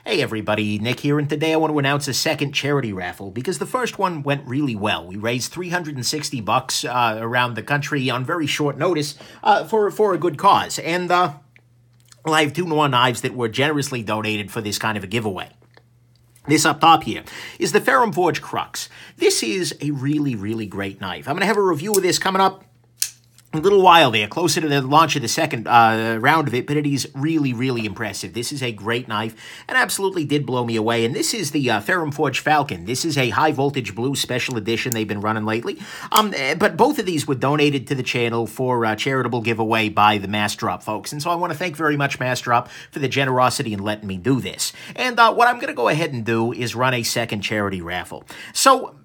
Hey everybody, Nick here, and today I want to announce a second charity raffle because the first one went really well. We raised $360 around the country on very short notice for a good cause, and I have two more knives that were generously donated for this kind of a giveaway. This up top here is the Ferrum Forge Crux. This is a really, really great knife. I'm going to have a review of this coming up a little while there, closer to the launch of the second round of it, but it is really, really impressive. This is a great knife and absolutely did blow me away. And this is the Crux Forge Falcon. This is a high-voltage blue special edition they've been running lately. But both of these were donated to the channel for a charitable giveaway by the Massdrop folks. And so I want to thank very much Massdrop for the generosity in letting me do this. And what I'm going to go ahead and do is run a second charity raffle. So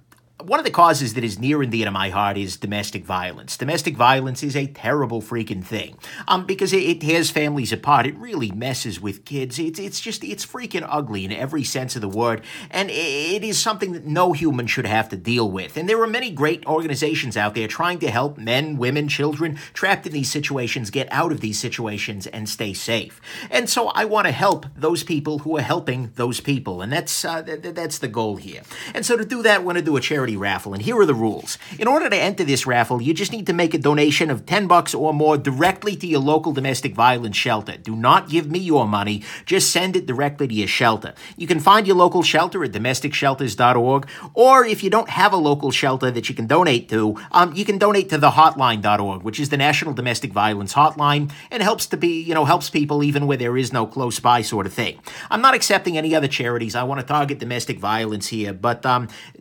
one of the causes that is near and dear to my heart is domestic violence. Domestic violence is a terrible freaking thing because it tears families apart. It really messes with kids. It's freaking ugly in every sense of the word, and it is something that no human should have to deal with. And there are many great organizations out there trying to help men, women, children trapped in these situations get out of these situations and stay safe. And so I want to help those people who are helping those people, and that's the goal here. And so to do that, I want to do a charity raffle, and here are the rules. In order to enter this raffle, you just need to make a donation of $10 or more directly to your local domestic violence shelter. Do not give me your money, just send it directly to your shelter. You can find your local shelter at domesticshelters.org, or if you don't have a local shelter that you can donate to, you can donate to thehotline.org, which is the National Domestic Violence Hotline, and helps people even where there is no close by sort of thing. I'm not accepting any other charities. I want to target domestic violence here, but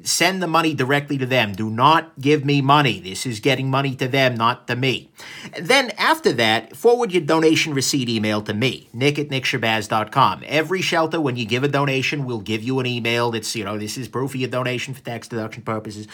send the money directly to them. Do not give me money. This is getting money to them, not to me. Then after that, forward your donation receipt email to me, nick@nickshabazz.com. Every shelter, when you give a donation, will give you an email that's, this is proof of your donation for tax deduction purposes.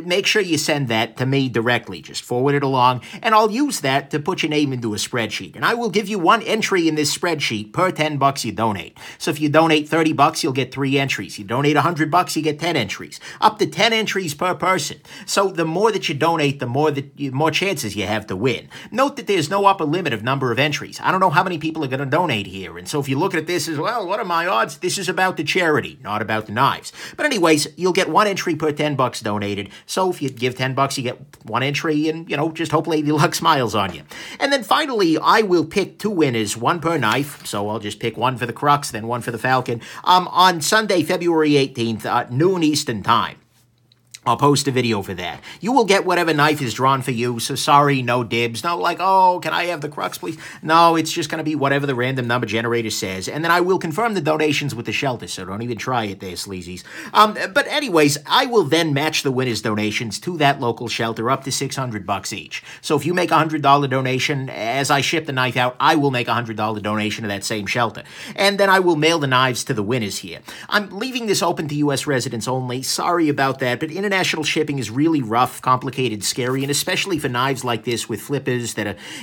Make sure you send that to me directly. Just forward it along, and I'll use that to put your name into a spreadsheet. And I will give you one entry in this spreadsheet per $10 you donate. So if you donate $30, you'll get 3 entries. You donate $100, you get 10 entries. Up to 10 entries per person. So the more that you donate, the more chances you have to win. Note that there's no upper limit of number of entries. I don't know how many people are going to donate here. And so if you look at this as, well, what are my odds? This is about the charity, not about the knives. But anyways, you'll get 1 entry per $10 donated. So if you give $10, you get 1 entry and, just hope Lady Luck smiles on you. And then finally, I will pick 2 winners, 1 per knife. So I'll just pick 1 for the Crux, then 1 for the Falcon, on Sunday, February 18th, noon Eastern Time. I'll post a video for that. You will get whatever knife is drawn for you, so sorry, no dibs. No, like, oh, can I have the Crux, please? No, it's just going to be whatever the random number generator says, and then I will confirm the donations with the shelter, so don't even try it there, sleazies. But anyways, I will then match the winner's donations to that local shelter up to $600 each. So if you make a $100 donation, as I ship the knife out, I will make a $100 donation to that same shelter. And then I will mail the knives to the winners here. I'm leaving this open to U.S. residents only. Sorry about that, but international shipping is really rough, complicated, scary, and especially for knives like this with flippers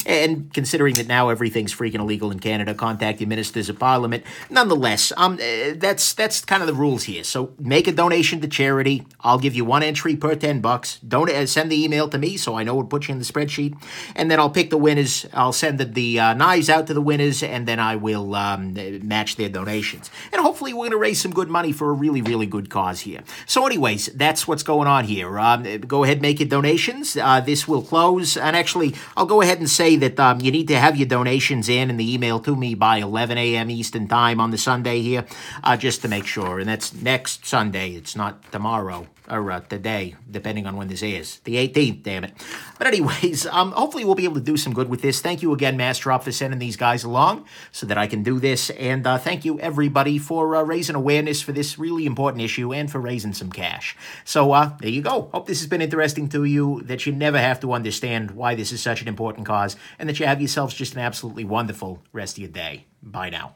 and considering that now everything's freaking illegal in Canada, contact your ministers of parliament. Nonetheless, that's kind of the rules here. So make a donation to charity. I'll give you 1 entry per $10. Send the email to me so I know what to put you in the spreadsheet, and then I'll pick the winners. I'll send the knives out to the winners, and then I will match their donations. And hopefully we're going to raise some good money for a really, really good cause here. So anyways, that's what's going on here. Go ahead and make your donations. This will close. And actually, I'll go ahead and say that you need to have your donations in the email to me by 11 a.m. Eastern Time on the Sunday here, just to make sure. And that's next Sunday. It's not tomorrow or today, depending on when this is. The 18th, damn it. But anyways, hopefully we'll be able to do some good with this. Thank you again, Massdrop, for sending these guys along so that I can do this. And thank you, everybody, for raising awareness for this really important issue and for raising some cash. So there you go. Hope this has been interesting to you, that you never have to understand why this is such an important cause, and that you have yourselves just an absolutely wonderful rest of your day. Bye now.